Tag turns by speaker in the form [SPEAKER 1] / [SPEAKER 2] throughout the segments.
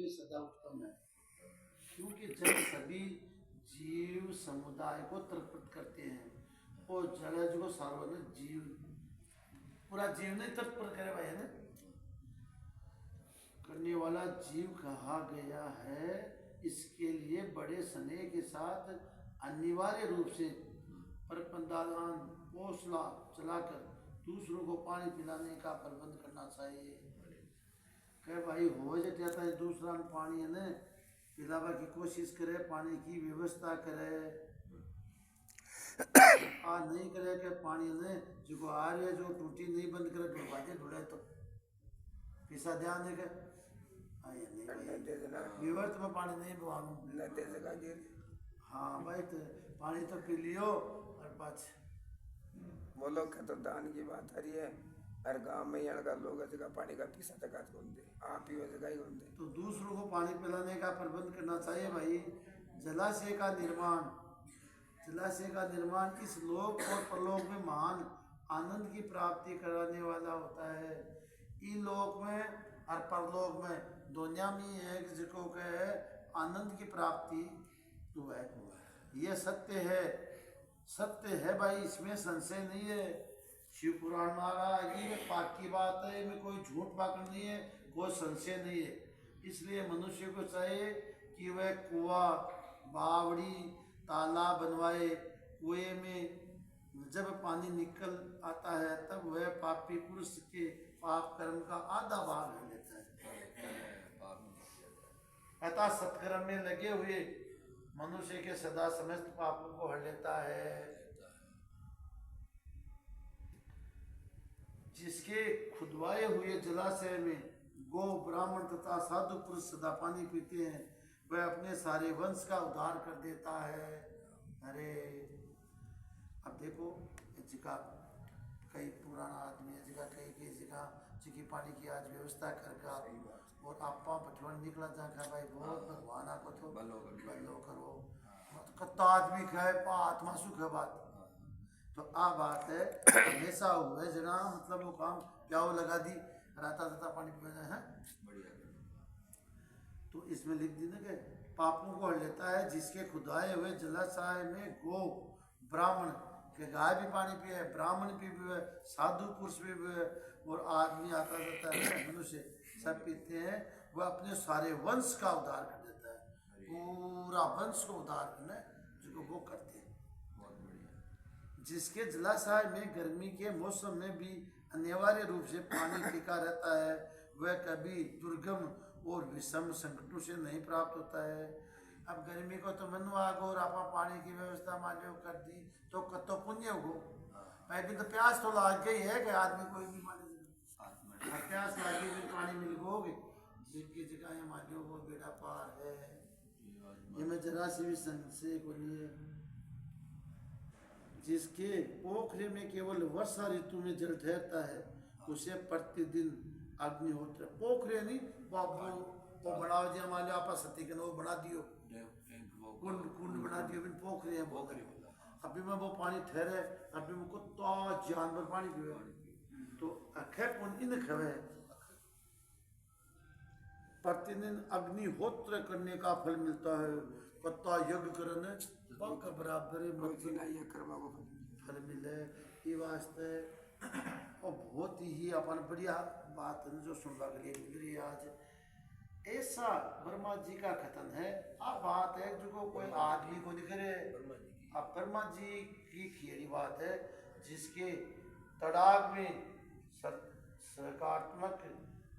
[SPEAKER 1] ये सदा उत्तम है, क्योंकि जब सभी जीव समुदाय को तर्पण करते हैं और जलज को सार्वजनिक जीव पूरा जीव नहीं तर्पण करे भाई है ना करने वाला जीव कहा गया है। इसके लिए बड़े स्नेह के साथ अनिवार्य रूप से परपंदान पोसला चलाकर दूसरों को पानी पिलाने का प्रबंध करना चाहिए। कह भाई हो जाता है दूसरा पानी है ना पिलावा की कोशिश करे, पानी की व्यवस्था करे, आ नहीं करे कि पानी ने जो आ रही है जो टूटी नहीं बंद करे ढुलवाते ढुले तो पिसा ध्यान देकर आया नहीं विवर्त में पानी नहीं बवानू। हाँ भाई तो पानी तो पी लियो और पाछ
[SPEAKER 2] बोलो कि तो दान की बात आ रही है। हर गांव में यहाँ का लोग जगह पानी का पीसा तक दे आप ही जगह ही दे
[SPEAKER 1] तो दूसरों को पानी पिलाने का प्रबंध करना चाहिए भाई। जलाशय का निर्माण इस लोक और परलोक में महान आनंद की प्राप्ति कराने वाला होता है। इन लोक में और परलोक में दुनिया में है जिसको कहे आनंद की प्राप्ति तो है ये सत्य है भाई, इसमें संशय नहीं है। शिव पुराण में आ रहा है ये पाक की बात है, इनमें कोई झूठ पाकड़ नहीं है, कोई संशय नहीं है। इसलिए मनुष्य को चाहिए कि वह कुआं बावड़ी तालाब बनवाए। कुएं में जब पानी निकल आता है तब वह पापी पुरुष के पाप कर्म का आधा भाग ले लेता है। अतः सत्कर्म में लगे हुए मनुष्य के सदा समस्त पापों को हर लेता है। जिसके खुदवाए हुए जलाशय में गौ ब्राह्मण तथा साधु पुरुष सदा पानी पीते हैं वह अपने सारे वंश का उद्धार कर देता है। अरे अब देखो जिका कई पुराना आदमी है जिका कई जगह जिकी पानी की आज व्यवस्था करके और आपा बटवन निकला जाकर भाई बहुत भगवान आपको तो बल्लो करो कत्ता आदमी खाए पा आत्मा सुख है बात। तो आ बात है हमेशा हुए जना मतलब वो काम प्याव लगा दी राता राता पानी पीना है तो इसमें लिख दी ना कि पापों को हर लेता है। जिसके खुदाए हुए जलाशय में गो ब्राह्मण के गाय भी पानी पिए, ब्राह्मण भी पिए, साधु पुरुष भी पिए और आदमी आता जाता है मनुष्य सब पीते हैं। वह अपने सारे वंश का उद्धार कर देता है, पूरा वंश को उद्धार करना जो वो करते हैं। जिसके जलाशय में गर्मी के मौसम में भी अनिवार्य रूप से पानी टिका रहता है वह कभी दुर्गम और विषम संकटों से नहीं प्राप्त होता है। अब गर्मी को तो मनु आगो और आप पानी की व्यवस्था मान लो कर दी तो कतो पुण्य हो भाई भी तो प्यास तो लाग गई है कि आदमी कोई भी मान प्यास लागी भी पानी मिल गोगे जिनकी जगह ये मान लो वो बेड़ा पार है। ये मैं जरा सी भी संशय को नहीं है। जिसके पोखरे में केवल वर्षा ऋतु में जल ठहरता है उसे प्रतिदिन अग्निहोत्र पोखरे नहीं वो बड़ा दिया मान लो आप सती के वो बना दियो कुंड बना दियो बिन पोखरे हैं पोखरे अभी में वो पानी ठहरे अभी में कुत्ता जानवर पानी पिए तो अखे पुण्य इन खवे प्रतिदिन अग्निहोत्र करने का फल मिलता है। कुत्ता यज्ञ करने पक बराबर फल मिले ये वास्ते और बहुत ही अपन बढ़िया बात जो सुनने के लिए मिल रही है आज। ऐसा ब्रह्मा जी का कथन है। अब बात है जो कोई आदमी को दिख रहे अब ब्रह्मा जी की खियरी बात है जिसके तड़ाग में सकारात्मक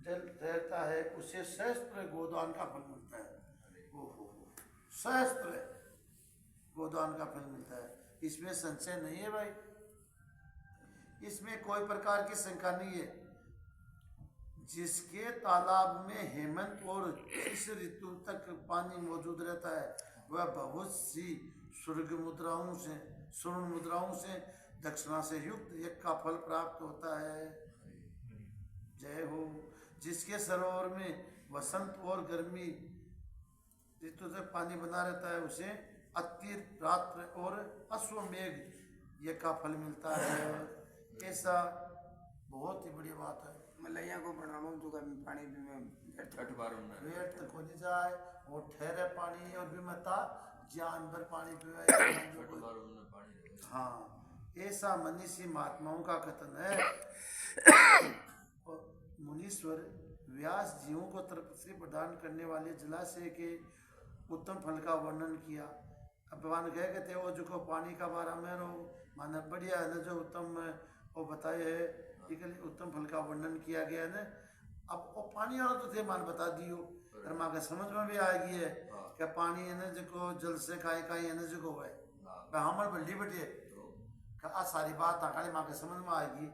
[SPEAKER 1] जल रहता है उसे सहस्त्र गोदान का फल मिलता है। सहस्त्र गोदान का फल मिलता है, इसमें संशय नहीं है भाई, इसमें कोई प्रकार की शंका नहीं है। जिसके तालाब में हेमंत और इस ऋतु तक पानी मौजूद रहता है वह बहुत सी स्वर्ण मुद्राओं से दक्षिणा से युक्त यज्ञ का फल प्राप्त होता है। जय हो। जिसके सरोवर में वसंत और गर्मी ऋतु तक पानी बना रहता है उसे अतिर रात्र और अश्वमेघ यज्ञ का फल मिलता है। ऐसा बहुत ही बड़ी बात है।
[SPEAKER 2] मलैया को बनावो तो कभी पानी भी में
[SPEAKER 3] छठ बार उन्हें
[SPEAKER 1] वेट तो खोजी जाए और ठहरे पानी और भी मता जानवर पानी पीवे
[SPEAKER 3] छठ बार उन्हें पानी रहे।
[SPEAKER 1] हाँ ऐसा मनीषी महात्माओं का कथन है। और मुनीश्वर व्यास जीवों को तपस्या प्रदान करने वाले जलाशय के उत्तम फल का वर्णन किया। अब भगवान कह कहते वो जो को पानी का बारा में रो माने बढ़िया है ना जो उत्तम वो बताए है इसके लिए उत्तम फल का वर्णन किया गया है। अब वो पानी वाला तो थे मान बता दियो और माँ के समझ में भी आएगी है कि पानी है ना जो जल से खाए खाई है ना जो है हमर बल्ली बटे आ सारी बात आकाली माँ के समझ में आएगी।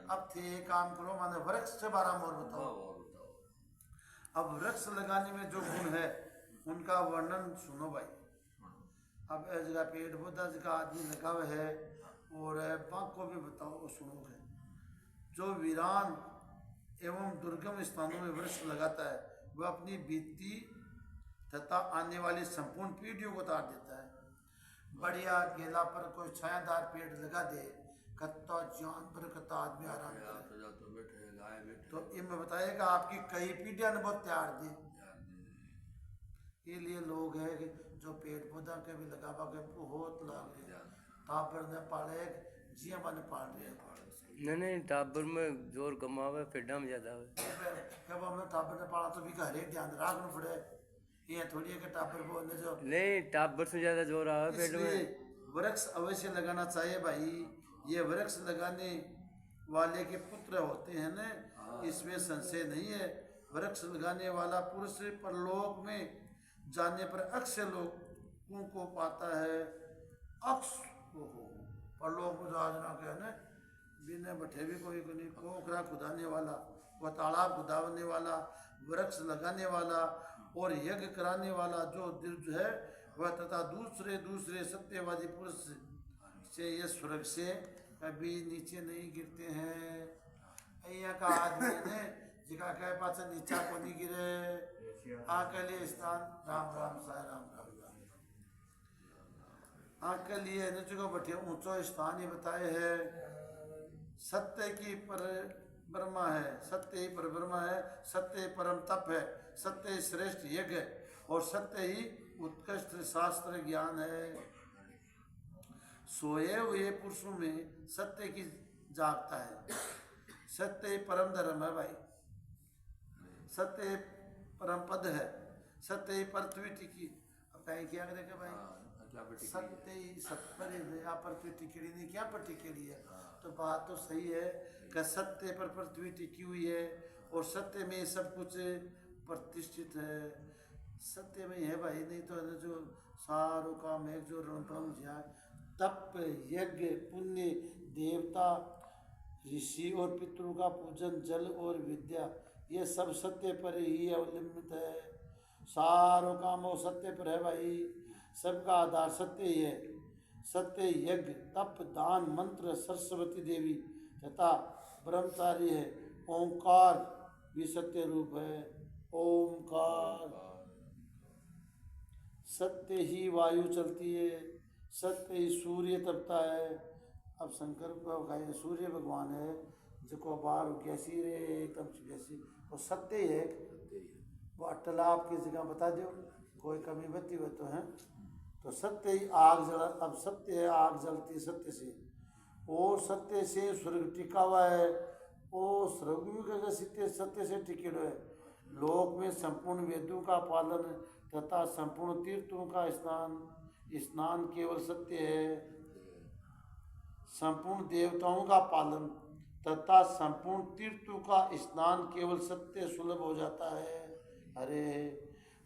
[SPEAKER 1] अब थे काम करो माने वृक्ष से बारह मोर बताओ। अब वृक्ष लगाने में जो गुण है उनका वर्णन सुनो भाई। अब इस जगह पेड़ पौधा जगह आदमी लगा हुआ है और बाग को भी बताओ सुनोगे। जो वीरान एवं दुर्गम स्थानों में वृक्ष लगाता है वह अपनी बीती तथा आने वाली संपूर्ण पीढ़ियों को तार देता है। बढ़िया गेला पर कोई छायादार पेड़ लगा दे कत्ता जानवर कत्ता आदमी आराम करे तो इनमें बताएगा आपकी कई पीढ़ियां ने बहुत त्यार दी। ये लिए लोग है कि जो पेड़ पौधा के भी लगावा के बहुत लाग टापर ने पाले जिया मन पाल रहे
[SPEAKER 4] नहीं टाबर में जोर कमावे फिडा में ज्यादा
[SPEAKER 1] कब हमने टापर ने पाला तो भी का हरेक ध्यान रखना पड़े। ये थोड़ी है कि टापर बोलने जो
[SPEAKER 4] नहीं टाबर से ज्यादा जोर आवे पेट
[SPEAKER 1] इसलिए
[SPEAKER 4] में।
[SPEAKER 1] वृक्ष अवश्य लगाना चाहिए भाई। ये वृक्ष लगाने वाले के पुत्र होते हैं ना इसमें संशय नहीं है। वृक्ष लगाने वाला पुरुष परलोक में जाने पर अक्षय लोगों को पाता है। अक्ष परलोक में जाना क्या है ना बिना बैठे भी कोई नहीं पोखरा खुदाने वाला वह तालाब खुदाने वाला वृक्ष लगाने वाला और यज्ञ कराने वाला जो है वह तथा दूसरे दूसरे सत्यवादी पुरुष से ये स्वर्ग से कभी नीचे नहीं गिरते हैं। अय्या का आदमी ने जिका कहे पास नीचा को नहीं गिरे आके लिए स्थान राम राम साय राम राम आके लिए को बैठे ऊंचो स्थान ही बताए है। सत्य की पर ब्रह्मा है सत्य ही पर ब्रह्मा है सत्य परम तप है सत्य ही श्रेष्ठ यज्ञ है और सत्य ही उत्कृष्ट शास्त्र ज्ञान है। सोए हुए पुरुषों में सत्य की जागता है। सत्य ही परम धर्म है भाई। सत्य परम पद है। सत्य ही पृथ्वी टिकी। अब कहीं क्या करेगा भाई सत्य ही सत्पर पृथ्वी टिकड़ी नहीं क्या पर टिकड़ी है तो बात तो सही है कि सत्य पर पृथ्वी टिकी हुई है और सत्य में सब कुछ प्रतिष्ठित है। सत्य में है भाई नहीं तो जो सारों काम है जो रणपण जाए तप यज्ञ पुण्य देवता ऋषि और पितरों का पूजन जल और विद्या ये सब सत्य पर ही अवलंबित है। सारों काम वो सत्य पर है भाई। सबका आधार सत्य ही है। सत्य यज्ञ तप दान मंत्र सरस्वती देवी तथा ब्रह्मचारी है। ओंकार भी सत्य रूप है। ओंकार सत्य ही वायु चलती है सत्य ही सूर्य तपता है। अब शंकर को कहे सूर्य भगवान है जो बार कैसी रे एकदम जैसी वो सत्य ही है। वो अटल आपकी जगह बता दो कोई कमी बत्ती हो तो है तो सत्य ही आग जल अब सत्य है आग जलती सत्य से और सत्य से स्वर्ग टिका हुआ है। वो स्वर्ग भी सत्य से टिके हुए लोक में संपूर्ण वेदों का पालन तथा संपूर्ण तीर्थों का स्नान केवल सत्य है। संपूर्ण देवताओं का पालन तथा संपूर्ण तीर्थों का स्नान केवल सत्य सुलभ हो जाता है। अरे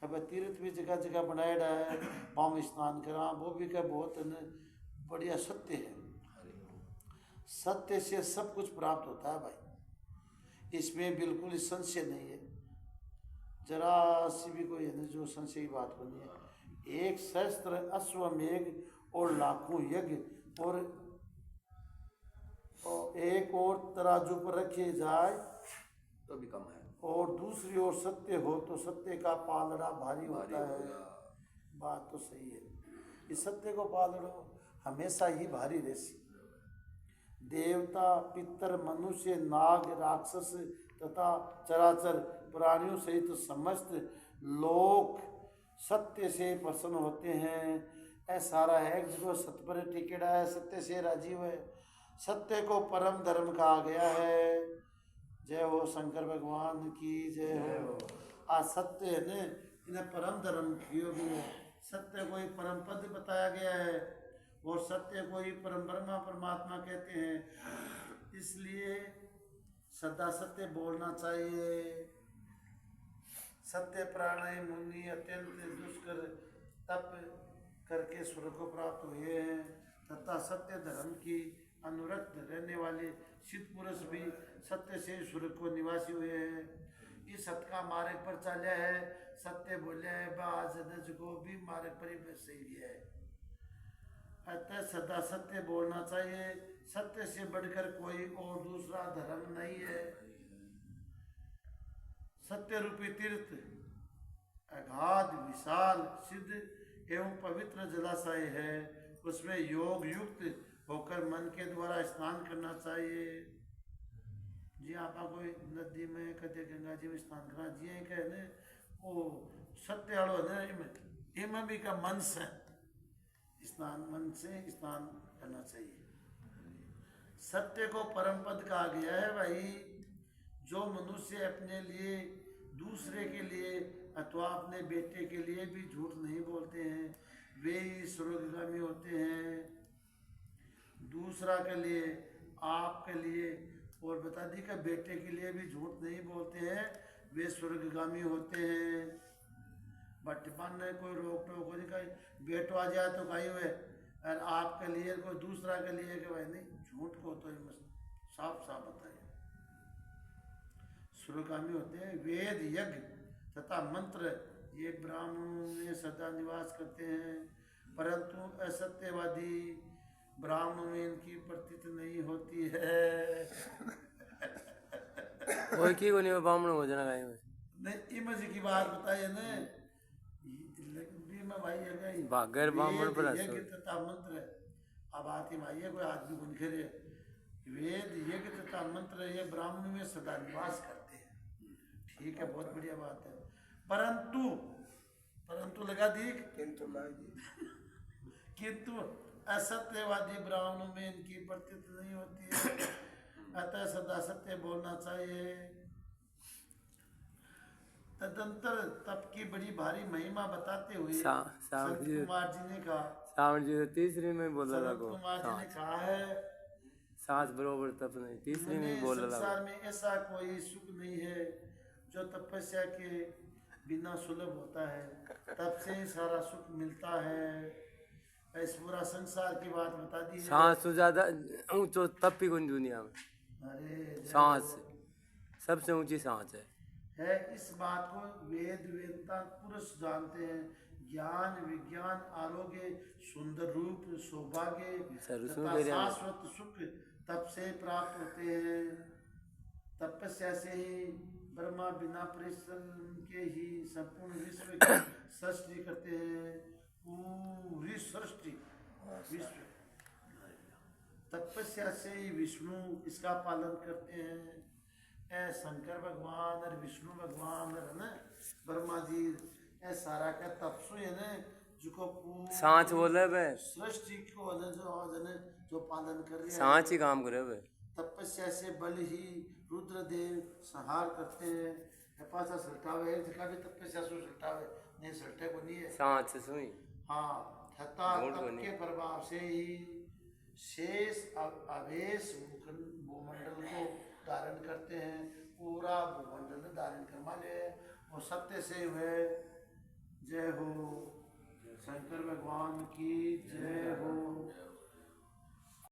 [SPEAKER 1] अब तीर्थ भी जगह जगह बनाया है पाम स्नान करा वो भी क्या बहुत बढ़िया सत्य है। सत्य से सब कुछ प्राप्त होता है भाई। इसमें बिल्कुल संशय नहीं है जरा सी भी कोई है जो संशय की बात को नहीं है। एक सहस्त्र अश्वमेघ और लाखों यज्ञ और एक और तराजू पर रखे जाए
[SPEAKER 3] तो भी कम है
[SPEAKER 1] और दूसरी ओर सत्य हो तो सत्य का पालड़ा भारी होता है। बात तो सही है। इस सत्य को पालड़ो हमेशा ही भारी रहसी। देवता पितर मनुष्य नाग राक्षस तथा चराचर प्राणियों सहित समस्त लोग सत्य से प्रसन्न होते हैं। ऐ सारा है जिसको सत्य पर टिकेड़ा है, सत्य से राजीव है, सत्य को परम धर्म कहा गया है। जय हो शंकर भगवान की जय हो। आज सत्य है ने इन्हें परम धर्म कियो भी है। सत्य को ही परम पद बताया गया है और सत्य को ही परम ब्रह्मा परमात्मा कहते हैं। इसलिए सदा सत्य बोलना चाहिए। सत्य प्राणायाम मुनि अत्यंत दुष्कर तप करके स्वर्ग को प्राप्त हुए हैं तथा सत्य धर्म की अनुरक्त रहने वाले सिद्ध पुरुष भी सत्य से स्वर्ग को निवासी हुए हैं। इस सत्य का मार्ग पर चला है, सत्य बोले है बाज को भी मार्ग पर ही सही है। अतः सदा सत्य बोलना चाहिए। सत्य से बढ़कर कोई और दूसरा धर्म नहीं है। सत्य रूपी तीर्थ अगाध विशाल सिद्ध एवं पवित्र जलाशय है। उसमें योग युक्त होकर मन के द्वारा स्नान करना चाहिए। जी आप कोई नदी में कदे गंगा जी में स्नान करना जी कहने वो सत्य वालों ने इम भी का मन से स्नान, मन से स्नान करना चाहिए। सत्य को परम पद कहा गया है भाई। जो मनुष्य अपने लिए, दूसरे के लिए अथवा अपने बेटे के लिए भी झूठ नहीं बोलते हैं वे ही स्वर्गगामी होते हैं। दूसरा के लिए, आपके लिए और बता दी कि बेटे के लिए भी झूठ नहीं बोलते हैं वे स्वर्गगामी होते हैं। बटपन में कोई रोक टोक हो नहीं, बेटो आ जाए तो कहीं हुए और आपके लिए कोई दूसरा के लिए कि भाई नहीं, झूठ को तो साफ साफ बताइए। स्वर्गगामी होते हैं। वेद यज्ञ तथा मंत्र ये ब्राह्मणों में सदा निवास करते हैं, परंतु असत्यवादी ब्राह्मणों में इनकी प्रतीत नहीं होती है।
[SPEAKER 4] कोई की को नहीं ब्राह्मण हो जाना कहीं में
[SPEAKER 1] नहीं इम जी की बात बताइए ना में भाई है
[SPEAKER 4] भागर ब्राह्मण पर
[SPEAKER 1] यज्ञ तथा मंत्र। अब आती भाई कोई आदमी को निखरे वेद यज्ञ तथा मंत्र ये ब्राह्मण में सदा निवास करते हैं। ठीक है, बहुत बढ़िया बात है। परंतु परंतु लगा दी किंतु असत्यवादी ब्राह्मणों में इनकी प्रतीत नहीं होती है। अतः सदा सत्य बोलना चाहिए। तदंतर तप की बड़ी भारी महिमा बताते हुए संत कुमार जी ने कहा,
[SPEAKER 4] सावन जी तीसरी में बोला
[SPEAKER 1] संत कुमार जी ने कहा है
[SPEAKER 4] सांस बरोबर तप नहीं, तीसरी में बोला
[SPEAKER 1] संसार में ऐसा कोई सुख नहीं है जो तपस्या के बिना सुलभ होता है। तप से ही सारा सुख मिलता है। इस पूरा संसार की बात बता दी।
[SPEAKER 4] सांस तो ज्यादा ऊंचो तप ही कौन दुनिया में।
[SPEAKER 1] अरे
[SPEAKER 4] सांस सबसे ऊंची सांस है।
[SPEAKER 1] इस बात को वेद वेदता पुरुष जानते हैं। ज्ञान विज्ञान आरोग्य सुंदर रूप सौभाग्य तथा शाश्वत सुख तप से प्राप्त होते हैं। तपस्या से ही ब्रह्मा बिना परिश्रम के ही संपूर्ण विश्व की सृष्टि करते हैं। पूरी सृष्टि विश्व तपस्या से ही विष्णु इसका पालन करते हैं। ऐ शंकर भगवान और विष्णु भगवान और न ब्रह्मा जी ऐ सारा का तपस्व है न जो
[SPEAKER 4] सांच बोले बे
[SPEAKER 1] सृष्टि को न जो पालन कर रहे हैं।
[SPEAKER 4] सांच ही काम करे बे।
[SPEAKER 1] तपस्या से बल ही रुद्रदेव संहार करते हैं। पासा सल्टावे एक जगह भी तपस्या से सल्टावे नहीं, सल्टे को नहीं है
[SPEAKER 4] सांच से सुई।
[SPEAKER 1] हाँ, तथा तप के प्रभाव से ही शेष आवेश भूमंडल को धारण करते हैं। पूरा भूमंडल धारण कर माले वो सत्य से हुए। जय हो शंकर भगवान की जय हो।